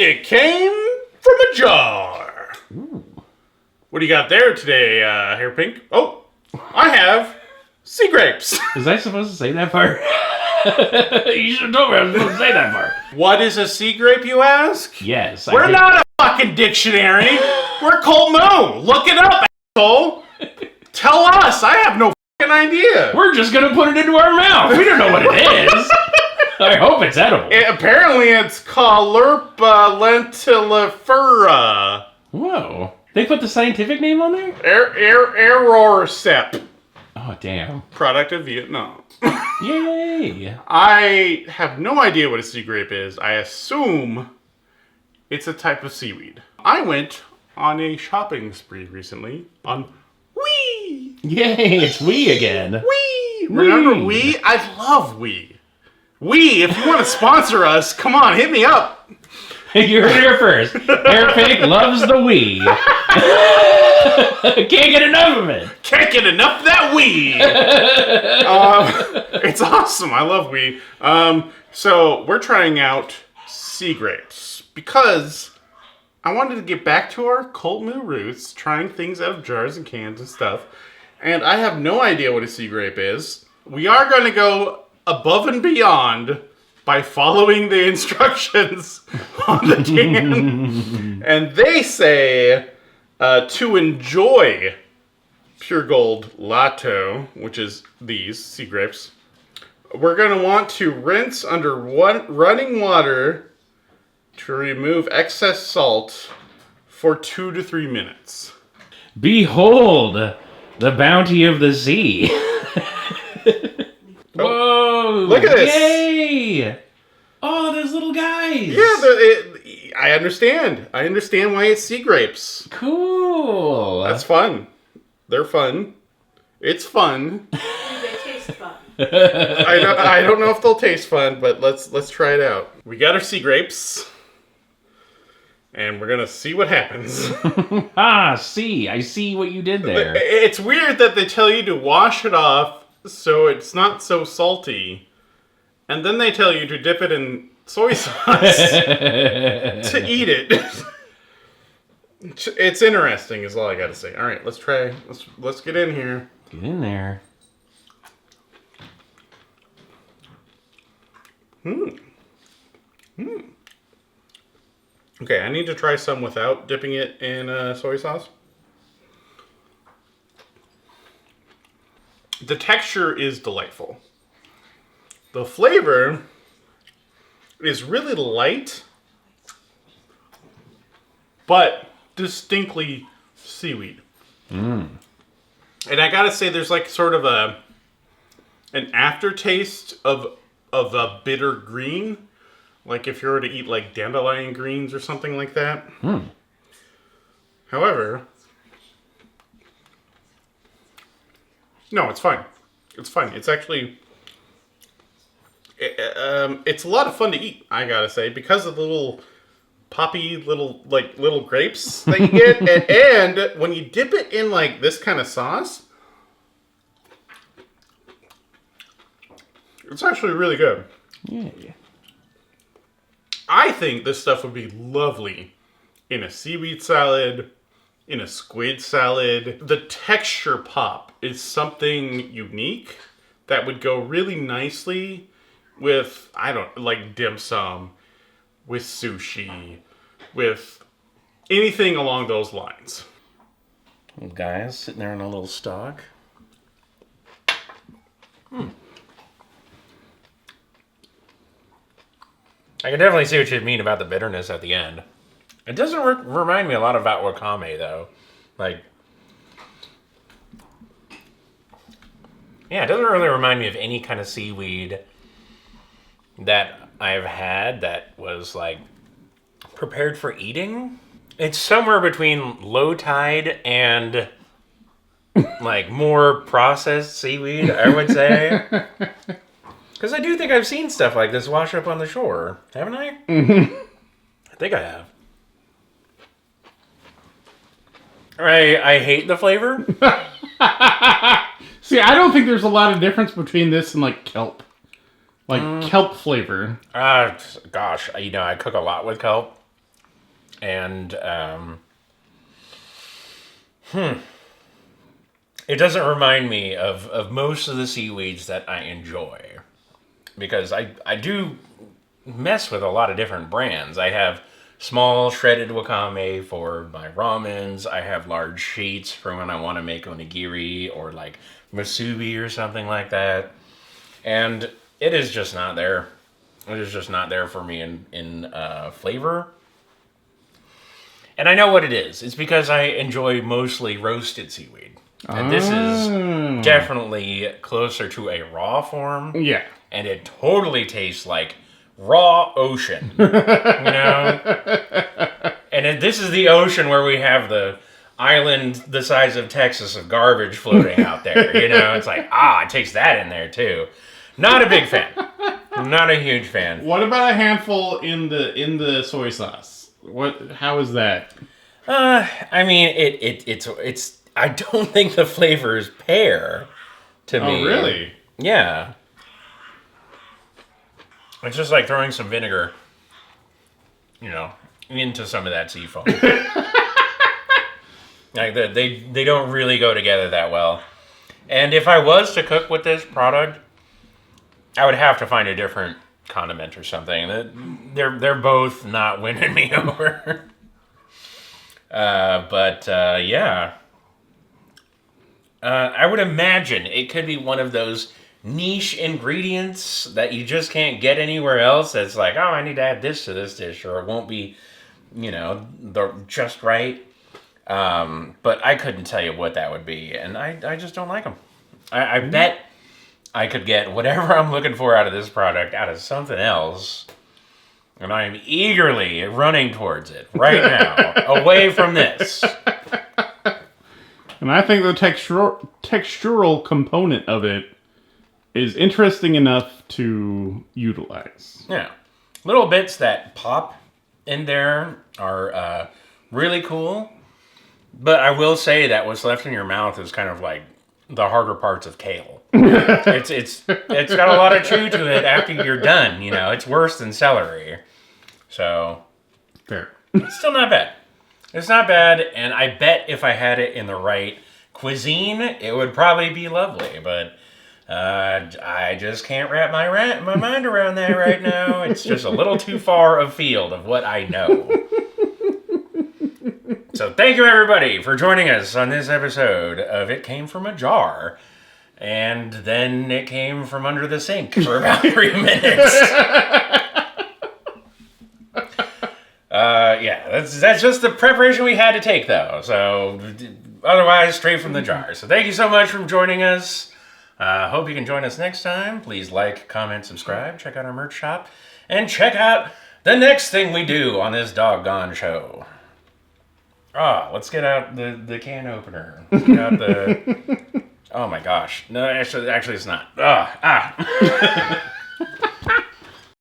It came from a jar. Ooh. What do you got there today, Hairpink? Oh, I have sea grapes. Was I supposed to say that part? You should have told me I was supposed to say that part. What is a sea grape, you ask? Yes. We're not a fucking dictionary. We're CultMoo. Look it up, asshole. Tell us. I have no fucking idea. We're just going to put it into our mouth. We don't know what it is. I hope it's edible. Apparently it's Caulerpa lentilifera. Whoa. They put the scientific name on there? Errorcep. Oh, damn. Product of Vietnam. Yay. I have no idea what a sea grape is. I assume it's a type of seaweed. I went on a shopping spree recently on Wii. Yay, it's Wii again. Wii. Remember Wii? I love Wii. Wii, if you want to sponsor us, come on, hit me up. You heard it here first. Hairpink loves the Wii. Can't get enough of it. Can't get enough of that Wii. It's awesome. I love Wii. So we're trying out sea grapes because I wanted to get back to our CultMoo roots, trying things out of jars and cans and stuff. And I have no idea what a sea grape is. We are going to go above and beyond by following the instructions on the can. And they say to enjoy pure gold Lato, which is these sea grapes, we're going to want to rinse under running water to remove excess salt for 2 to 3 minutes. Behold the bounty of the sea. Whoa! Look at this! Yay! Oh, those little guys! Yeah, I understand. I understand why it's sea grapes. Cool. That's fun. They're fun. It's fun. Do they taste fun? I don't know if they'll taste fun, but let's try it out. We got our sea grapes, and we're gonna see what happens. I see what you did there. It's weird that they tell you to wash it off so it's not so salty, and then they tell you to dip it in soy sauce to eat it. It's interesting is all I gotta say. All right, let's try. Let's get in here. Get in there. Okay, I need to try some without dipping it in soy sauce. The texture is delightful. The flavor is really light, but distinctly seaweed. And I gotta say, there's like sort of an aftertaste of a bitter green, like if you were to eat like dandelion greens or something like that. However, no, it's fine. It's fine. It's actually, it's a lot of fun to eat, I gotta say, because of the little poppy little grapes that you get. and when you dip it in like this kind of sauce, it's actually really good. Yeah. I think this stuff would be lovely in a seaweed salad, in a squid salad. The texture pop is something unique that would go really nicely with, like dim sum, with sushi, with anything along those lines. Little guys sitting there on a little stalk. I can definitely see what you mean about the bitterness at the end. It doesn't remind me a lot about wakame, though. Like, yeah, it doesn't really remind me of any kind of seaweed that I've had that was, like, prepared for eating. It's somewhere between low tide and, like, more processed seaweed, I would say. Because I do think I've seen stuff like this wash up on the shore. Haven't I? Mm-hmm. I think I have. I hate the flavor. See, I don't think there's a lot of difference between this and, like, kelp. Like, kelp flavor. Gosh, I cook a lot with kelp. And it doesn't remind me of most of the seaweeds that I enjoy, because I do mess with a lot of different brands. I have small shredded wakame for my ramens. I have large sheets for when I want to make onigiri or like musubi or something like that. And it is just not there. It is just not there for me in flavor. And I know what it is. It's because I enjoy mostly roasted seaweed. And this is definitely closer to a raw form. Yeah. And it totally tastes like raw ocean. You know? And this is the ocean where we have the island the size of Texas of garbage floating out there. You know, it's like, it takes that in there too. Not a big fan. Not a huge fan. What about a handful in the soy sauce? How is that? I mean, it's. I don't think the flavors pair to me. Oh, really? Yeah. It's just like throwing some vinegar, into some of that seafoam. Like they don't really go together that well. And if I was to cook with this product, I would have to find a different condiment or something. They're both not winning me over. But yeah. I would imagine it could be one of those niche ingredients that you just can't get anywhere else. That's like, I need to add this to this dish, or it won't be, just right. But I couldn't tell you what that would be, and I just don't like them. I bet I could get whatever I'm looking for out of this product out of something else, and I am eagerly running towards it right now, away from this. And I think the textural component of it is interesting enough to utilize. Yeah. Little bits that pop in there are really cool. But I will say that what's left in your mouth is kind of like the harder parts of kale. It's got a lot of chew to it after you're done. It's worse than celery. So Fair. it's still not bad. It's not bad, and I bet if I had it in the right cuisine, it would probably be lovely. But I just can't wrap my mind around that right now. It's just a little too far afield of what I know. So thank you, everybody, for joining us on this episode of It Came From a Jar. And then it came from under the sink for about 3 minutes. Yeah, that's just the preparation we had to take, though. So otherwise, straight from the jar. So thank you so much for joining us. Hope you can join us next time. Please like, comment, subscribe. Check out our merch shop. And check out the next thing we do on this doggone show. Let's get out the can opener. Let's get out the... Oh my gosh. No, actually it's not.